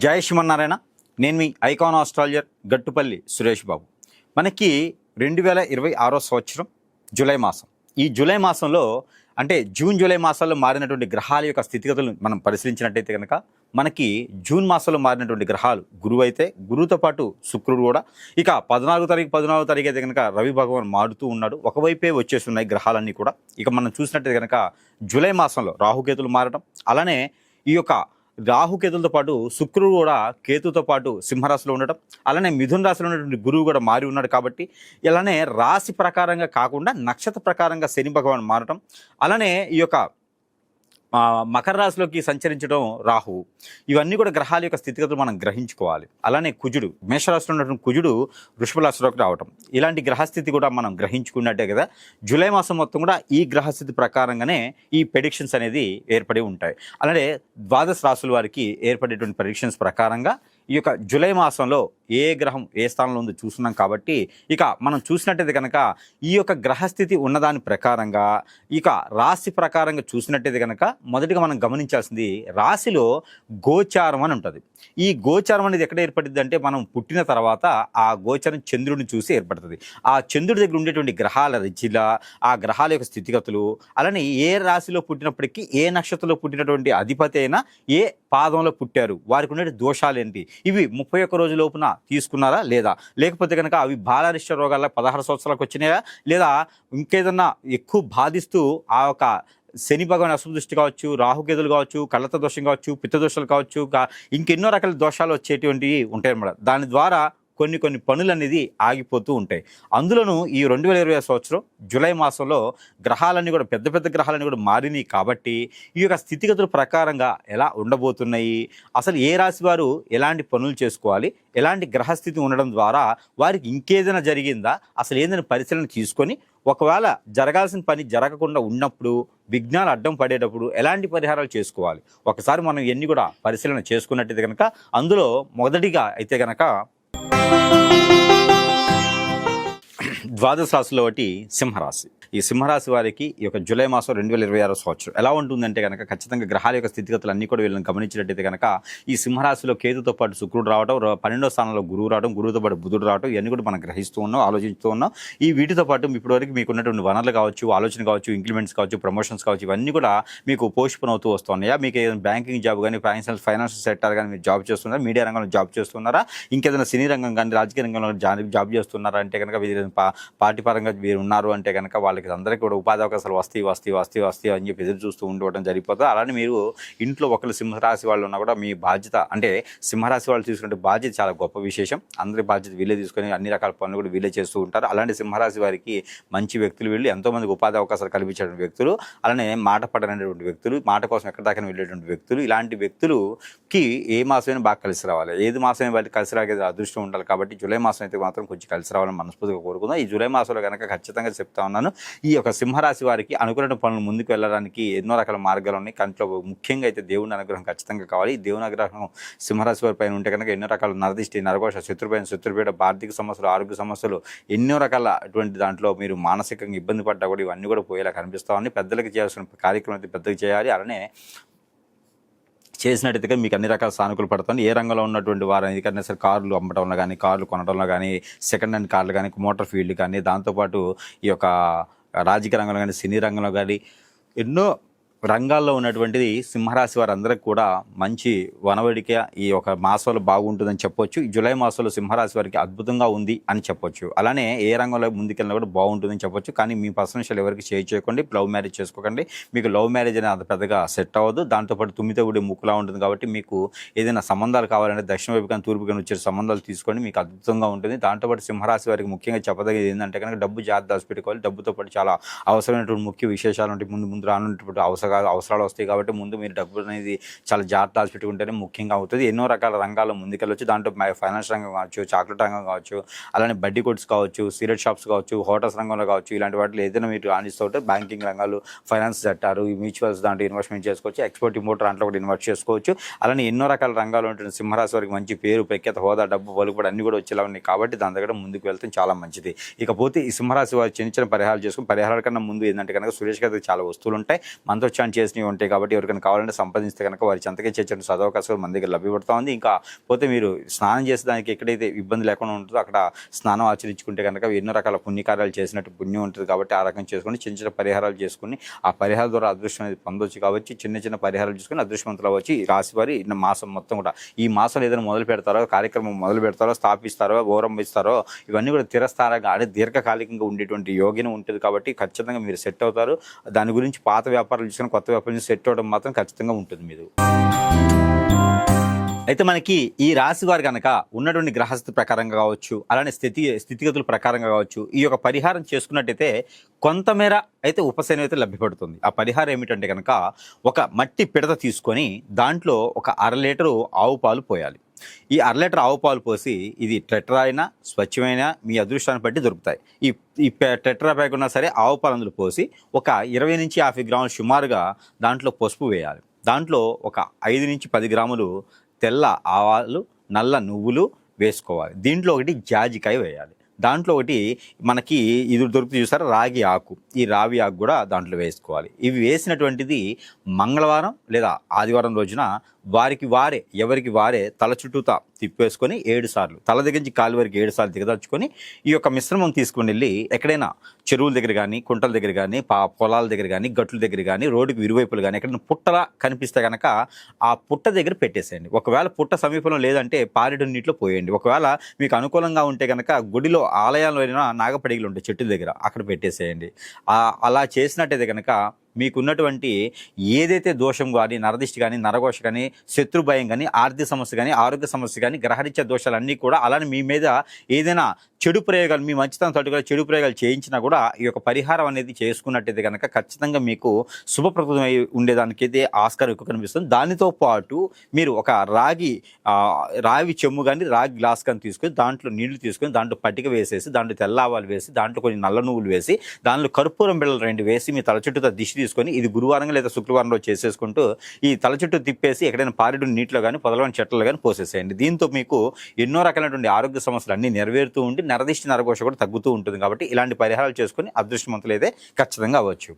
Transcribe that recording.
జై శ్రీమన్నారాయణ. నేను మీ icon astrologer Gattupalli Suresh Babu. మనకి 2026 సంవత్సరం జూలై మాసం. ఈ జూలై మాసంలో అంటే జూన్ జూలై మాసాల్లో మారినటువంటి గ్రహాల యొక్క స్థితిగతులను మనం పరిశీలించినట్టయితే కనుక మనకి జూన్ మాసంలో మారినటువంటి గ్రహాలు గురువు అయితే, గురువుతో పాటు శుక్రుడు కూడా. ఇక 14వ తారీఖు అయితే కనుక రవి భగవాన్ మారుతూ ఉన్నాడు. ఒకవైపే వచ్చేస్తున్నాయి గ్రహాలన్నీ కూడా. ఇక మనం చూసినట్టయితే కనుక జూలై మాసంలో రాహుకేతులు మారడం, అలానే ఈ యొక్క రాహుకేతులతో పాటు శుక్రుడు కూడా కేతుతో పాటు సింహరాశిలో ఉండటం, అలానే మిథున రాశిలో ఉన్నటువంటి గురువు కూడా మారి ఉన్నాడు. కాబట్టి ఇలానే రాశి ప్రకారంగా కాకుండా నక్షత్ర ప్రకారంగా శని భగవాన్ మారటం, అలానే ఈ యొక్క మకర రాశిలోకి సంచరించడం రాహువు, ఇవన్నీ కూడా గ్రహాల యొక్క స్థితిగతులు మనం గ్రహించుకోవాలి. అలానే కుజుడు మేషరాశిలో ఉన్నటువంటి కుజుడు వృషభ రాశిలోకి రావటం, ఇలాంటి గ్రహస్థితి కూడా మనం గ్రహించుకున్నట్టే కదా. జూలై మాసం మొత్తం కూడా ఈ గ్రహస్థితి ప్రకారంగానే ఈ ప్రెడిక్షన్స్ అనేది ఏర్పడి ఉంటాయి. అలానే ద్వాదశ రాశుల వారికి ఏర్పడేటువంటి ప్రెడిక్షన్స్ ప్రకారంగా ఈ యొక్క జూలై మాసంలో ఏ గ్రహం ఏ స్థానంలో ఉందో చూస్తున్నాం. కాబట్టి ఇక మనం చూసినట్టయితే కనుక ఈ యొక్క గ్రహస్థితి ఉన్నదాని ప్రకారంగా ఇక రాశి ప్రకారంగా చూసినట్టయితే కనుక మొదటిగా మనం గమనించాల్సింది రాశిలో గోచారం అని ఉంటుంది. ఈ గోచారం అనేది ఎక్కడ ఏర్పడుతుంది అంటే మనం పుట్టిన తర్వాత ఆ గోచారం చంద్రుడిని చూసి ఏర్పడుతుంది. ఆ చంద్రుడి దగ్గర ఉండేటువంటి గ్రహాల రుచిల, ఆ గ్రహాల యొక్క స్థితిగతులు, అలానే ఏ రాశిలో పుట్టినప్పటికీ ఏ నక్షత్రంలో పుట్టినటువంటి అధిపతి అయినా ఏ పాదంలో పుట్టారు, వారికి ఉండే దోషాలు ఏంటి, ఇవి 31 రోజు లోపున తీసుకున్నారా లేదా, లేకపోతే కనుక అవి బాలారిష్ట రోగాల 16 సంవత్సరాలకు వచ్చినాయా, లేదా ఇంకేదన్నా ఎక్కువ బాధిస్తూ ఆ యొక్క శని భగవాన్ అశుభ దృష్టి కావచ్చు, రాహుకేతులు కావచ్చు, కళ్ళత దోషం కావచ్చు, పిత్తదోషాలు కావచ్చు, ఇంకెన్నో రకాల దోషాలు వచ్చేటువంటివి ఉంటాయి అన్నమాట. దాని ద్వారా కొన్ని పనులు అనేది ఆగిపోతూ ఉంటాయి. అందులోనూ ఈ 2020 సంవత్సరం జూలై మాసంలో గ్రహాలన్నీ కూడా పెద్ద గ్రహాలన్నీ కూడా మారినాయి. కాబట్టి ఈ యొక్క స్థితిగతుల ప్రకారంగా ఎలా ఉండబోతున్నాయి, అసలు ఏ రాశి వారు ఎలాంటి పనులు చేసుకోవాలి, ఎలాంటి గ్రహస్థితి ఉండడం ద్వారా వారికి ఇంకేదైనా జరిగిందా, అసలు ఏదైనా పరిశీలన తీసుకొని ఒకవేళ జరగాల్సిన పని జరగకుండా ఉన్నప్పుడు, విఘ్నాలు అడ్డం పడేటప్పుడు ఎలాంటి పరిహారాలు చేసుకోవాలి, ఒకసారి మనం ఇవన్నీ కూడా పరిశీలన చేసుకున్నట్టయితే కనుక అందులో మొదటిగా అయితే కనుక ద్వాదశ రాశిలో ఒకటి సింహరాశి. ఈ సింహరాశి వారికి ఈ యొక్క జూలై మాసం 2026 సంవత్సరం ఎలా ఉంటుందంటే కనుక ఖచ్చితంగా గ్రహాల యొక్క స్థితిగతులు అన్నీ కూడా వీళ్ళని గమనించినట్టయితే కనుక ఈ సింహరాశిలో కేతుతో పాటు శుక్రుడు రావడం, 12వ స్థానంలో గురువు రావడం, గురువుతో పాటు బుధుడు రావడం, ఇవన్నీ కూడా మనం గ్రహిస్తూ ఉన్నాం, ఆలోచిస్తూ ఉన్నాం. ఈ వీటితో పాటు ఇప్పటివరకు మీకు ఉన్నటువంటి వనరులు కావచ్చు, ఆలోచన కావచ్చు, ఇంక్రిమెంట్స్ కావచ్చు, ప్రమోషన్స్ కావచ్చు, ఇవన్నీ కూడా మీకు పోస్ట్పోన్ అవుతూ వస్తున్నాయా. మీకు ఏదైనా బ్యాంకింగ్ జాబ్ కానీ, ఫైనాన్షియల్ సెక్టర్ కానీ మీరు జాబ్ చేస్తున్నారా, మీడియా రంగంలో జాబ్ చేస్తున్నారా, ఇంకేదైనా సినీ రంగం కానీ, రాజకీయ రంగంలో జాబ్ చేస్తున్నారా అంటే కనుక పార్టీ పరంగా మీరు ఉన్నారు అంటే కనుక వాళ్ళకి అందరికీ కూడా ఉపాధి అవకాశాలు వస్తాయి అని చెప్పి ఎదురు చూస్తూ ఉండవడం జరిగిపోతుంది. అలానే మీరు ఇంట్లో ఒకరు సింహరాశి వాళ్ళు ఉన్నా కూడా మీ బాధ్యత అంటే సింహరాశి వాళ్ళు తీసుకునే బాధ్యత చాలా గొప్ప విశేషం. అందరి బాధ్యత వీళ్ళే తీసుకొని అన్ని రకాల పనులు కూడా వీళ్ళే చేస్తూ ఉంటారు. అలాంటి సింహరాశి వారికి మంచి వ్యక్తులు వీళ్ళు, ఎంతోమందికి ఉపాధి అవకాశాలు కల్పించేటువంటి వ్యక్తులు, అలానే మాట పడనటువంటి వ్యక్తులు, మాట కోసం ఎక్కడ దాకా వెళ్ళేటువంటి వ్యక్తులు, ఇలాంటి వ్యక్తులకి ఏ మాసమైనా బాగా కలిసి రావాలి, ఏది మాసమైనా వాళ్ళకి కలిసి రాగేది అదృష్టం ఉండాలి. కాబట్టి జూలై మాసం అయితే మాత్రం కొంచెం కలిసి రావాలని మనస్ఫూర్తిగా కోరుకుందాం. ఈ జూలై మాసంలో కనుక ఖచ్చితంగా చెప్తా ఉన్నాను, ఈ యొక్క సింహరాశి వారికి అనుకున్న పనులు ముందుకు వెళ్ళడానికి ఎన్నో రకాల మార్గాలు ఉన్నాయి. కంట్లో ముఖ్యంగా అయితే దేవుని అనుగ్రహం ఖచ్చితంగా కావాలి. ఈ దేవుని అనుగ్రహం సింహరాశి వారి పైన ఉంటే కనుక ఎన్నో రకాల నరదిష్టి, నరఘోష, శత్రుపీడ, ఆర్థిక సమస్యలు, ఆరోగ్య సమస్యలు, ఎన్నో రకాల అటువంటి దాంట్లో మీరు మానసికంగా ఇబ్బంది పడ్డా కూడా ఇవన్నీ కూడా పోయేలా కనిపిస్తామని పెద్దలకు చేయాల్సిన కార్యక్రమం అయితే పెద్దగా చేయాలి. అలానే చేసినట్టయితే మీకు అన్ని రకాల సానుకూలు పడుతుంది. ఏ రంగంలో ఉన్నటువంటి వారు ఎందుకంటే సరే కార్లు అమ్మటంలో కానీ, కార్లు కొనడంలో కానీ, సెకండ్ హ్యాండ్ కార్లు కానీ, మోటార్ ఫీల్డ్ కానీ, దాంతోపాటు ఈ యొక్క రాజకీయ రంగంలో కానీ, సినీ రంగంలో కానీ ఎన్నో రంగాల్లో ఉన్నటువంటిది సింహరాశి వారందరికీ కూడా మంచి వనవడిక ఈ ఒక మాసంలో బాగుంటుందని చెప్పొచ్చు. ఈ జూలై మాసంలో సింహరాశి వారికి అద్భుతంగా ఉంది అని చెప్పొచ్చు. అలానే ఏ రంగంలో ముందుకెళ్ళినా కూడా బాగుంటుందని చెప్పొచ్చు. కానీ మీ పర్సనల్ విషయాలు ఎవరికి షేర్ చేయకండి, లవ్ మ్యారేజ్ చేసుకోకండి. మీకు లవ్ మ్యారేజ్ అనేది అంత పెద్దగా సెట్ అవ్వదు. దాంతోపాటు తుమ్మితో కూడా ముక్కులా ఉంటుంది. కాబట్టి మీకు ఏదైనా సంబంధాలు కావాలంటే దక్షిణ వైపు కానీ తూర్పు కానీ వచ్చే సంబంధాలు తీసుకోండి, మీకు అద్భుతంగా ఉంటుంది. దాంతోపాటు సింహరాశి వారికి ముఖ్యంగా చెప్పదగ్గది ఏంటంటే కనుక డబ్బు జాగ్రత్త దాచిపెట్టుకోవాలి. డబ్బుతో పాటు చాలా అవసరమైనటువంటి ముఖ్య విశేషాలు ఉంటాయి. ముందు రానున్నటువంటి అవసరాలు వస్తాయి. కాబట్టి ముందు మీరు డబ్బు అనేది చాలా జాగ్రత్త దాచిపెట్టుకుంటేనే ముఖ్యంగా అవుతుంది. ఎన్నో రకాల రంగాల్లో ముందుకెళ్ళొచ్చు. దాంట్లో ఫైనాన్స్ రంగం కావచ్చు, చాక్లెట్ రంగం కావచ్చు, అలానే బడ్డీ కొట్స్ కావచ్చు, సీరియట్ షాప్స్ కావచ్చు, హోటల్స్ రంగంలో కావచ్చు, ఇలాంటి వాటిలో ఏదైనా మీరు రాణిస్తూ ఉంటే బ్యాంకింగ్ రంగాలు, ఫైనాన్స్ సెక్టారు, మ్యూచువల్స్ దాంట్లో ఇన్వెస్ట్మెంట్ చేసుకోవచ్చు. ఎక్స్పోర్ట్ ఇంపోర్ట్ దాంట్లో కూడా ఇన్వెస్ట్ చేసుకోవచ్చు. అలానే ఎన్నో రకాల రంగాలు ఉంటుంది. సింహరాశి వారికి మంచి పేరు, ప్రఖ్యాత, హోదా, డబ్బు, పలుకుబడి అన్ని కూడా వచ్చేలా ఉన్నాయి. కాబట్టి దాని దగ్గర ముందుకు వెళ్తే చాలా మంచిది. ఇకపోతే ఈ సింహరాశి వారు చిన్న పరిహారాలు చేసుకుని, పరిహారాల కన్నా ముందు ఏంటంటే కనుక సురేష్ గారికి చాలా వస్తువులు ఉంటాయి, మనతో మోక్షాన్ని చేసినవి ఉంటాయి కాబట్టి ఎవరికైనా కావాలంటే సంపాదిస్తే కనుక వారి చెంతకే చేర్చడం సదవకాశాలు మన దగ్గర లభ్యపడుతూ ఉంది. ఇంకా పోతే మీరు స్నానం చేసేదానికి ఎక్కడైతే ఇబ్బంది లేకుండా ఉంటుందో అక్కడ స్నానం ఆచరించుకుంటే కనుక ఎన్నో రకాల పుణ్యకార్యాలు చేసినట్టు పుణ్యం ఉంటుంది కాబట్టి ఆ రకం చేసుకుని చిన్న చిన్న పరిహారాలు చేసుకుని ఆ పరిహారాల ద్వారా అదృష్టం అనేది పొందవచ్చు. కాబట్టి చిన్న చిన్న పరిహారాలు చేసుకుని అదృష్టవంతులు వచ్చి రాశి వారి మాసం మొత్తం కూడా ఈ మాసం ఏదైనా మొదలు పెడతారో, కార్యక్రమం మొదలు పెడతారో, స్థాపిస్తారో, గౌరవిస్తారో ఇవన్నీ కూడా తిరస్థానంగా అంటే దీర్ఘకాలికంగా ఉండేటువంటి యోగిన ఉంటుంది కాబట్టి ఖచ్చితంగా మీరు సెట్ అవుతారు. దాని గురించి పాత వ్యాపారాలు చూసుకుని కొత్త వ్యాపారం సెట్ అవ్వడం మాత్రం ఖచ్చితంగా ఉంటుంది మీరు. అయితే మనకి ఈ రాశి వారు కనుక ఉన్నటువంటి గ్రహస్థితి ప్రకారంగా కావచ్చు, అలానే స్థితిగతుల ప్రకారంగా కావచ్చు, ఈ యొక్క పరిహారం చేసుకున్నట్టయితే కొంతమేర అయితే ఉపశమనం అయితే లభ్యపడుతుంది. ఆ పరిహారం ఏమిటంటే కనుక ఒక మట్టి పిడత తీసుకొని దాంట్లో ఒక 1/2 లీటరు ఆవు పాలు పోయాలి. ఈ 1/2 లీటర్ ఆవు పాలు పోసి ఇది టెట్రా అయినా స్వచ్ఛమైన మీ అదృష్టాన్ని బట్టి దొరుకుతాయి. ఈ టెట్రా ప్యాక్ ఉన్నా సరే ఆవు పాలు అందులో పోసి ఒక 20 నుంచి 50 గ్రాములు సుమారుగా దాంట్లో పసుపు వేయాలి. దాంట్లో ఒక 5 నుంచి 10 గ్రాములు తెల్ల ఆవాలు, నల్ల నువ్వులు వేసుకోవాలి. దీంట్లో ఒకటి జాజికాయ వేయాలి. దాంట్లో ఒకటి మనకి ఇది దొరుకుతుంది చూసారా, రాగి ఆకు, ఈ రావి ఆకు కూడా దాంట్లో వేసుకోవాలి. ఇవి వేసినటువంటిది మంగళవారం లేదా ఆదివారం రోజున ఎవరికి వారే తల చుట్టూతా తిప్పేసుకొని 7 సార్లు, తల దగ్గర నుంచి కాలు వరకు 7 సార్లు దిగదర్చుకొని ఈ యొక్క మిశ్రమం తీసుకుని వెళ్ళి ఎక్కడైనా చెరువుల దగ్గర కానీ, కుంటల దగ్గర కానీ, పొలాల దగ్గర కానీ, గట్ల దగ్గర కానీ, రోడ్డుకి ఇరువైపులు కానీ ఎక్కడైనా పుట్టలా కనిపిస్తే కనుక ఆ పుట్ట దగ్గర పెట్టేసేయండి. ఒకవేళ పుట్ట సమీపంలో లేదంటే పారేడు నీటిలో పోయండి. ఒకవేళ మీకు అనుకూలంగా ఉంటే కనుక గుడిలో ఆలయాల్లో నాగపడిగలు ఉంటాయి చెట్టు దగ్గర, అక్కడ పెట్టేసేయండి. అలా చేసినట్టయితే కనుక మీకున్నటువంటి ఏదైతే దోషం కానీ, నరదిష్టి కానీ, నరఘోష కానీ, శత్రు భయం కానీ, ఆర్థిక సమస్య కానీ, ఆరోగ్య సమస్య కానీ, గ్రహరీత్యా దోషాలన్నీ కూడా అలానే మీ మీద ఏదైనా చెడు ప్రయోగాలు, మీ మంచితనం తట్టుగా చెడు ప్రయోగాలు చేయించినా కూడా ఈ యొక్క పరిహారం అనేది చేసుకున్నట్టయితే కనుక ఖచ్చితంగా మీకు శుభప్రదమై ఉండేదానికైతే ఆస్కారం ఎక్కువ కనిపిస్తుంది. దానితో పాటు మీరు ఒక రావి చెమ్ము కానీ, రాగి గ్లాస్ కానీ తీసుకొని దాంట్లో నీళ్లు తీసుకొని దాంట్లో పట్టిక వేసేసి, దాంట్లో తెల్లావాలు వేసి, దాంట్లో కొన్ని నల్ల నువ్వులు వేసి, దాంట్లో కర్పూరం బిళ్ళలు 2 వేసి మీ తల చుట్టూ దిష్టి తీసుకొని ఇది గురువారం లేదా శుక్రవారంలో చేసేసుకుంటూ ఈ తల చుట్టూ తిప్పేసి ఎక్కడైనా పారేడు నీటిలో కానీ, పొదలవని చెట్లలో కానీ పోసేసేయండి. దీంతో మీకు ఎన్నో రకాలైనటువంటి ఆరోగ్య సమస్యలు అన్నీ నెరవేరుతూ ఉండి నరదిష్టి, నరఘోష కూడా తగ్గుతూ ఉంటుంది. కాబట్టి ఇలాంటి పరిహారాలు చేసుకొని అదృష్టవంతులైతే ఖచ్చితంగా అవ్వచ్చు.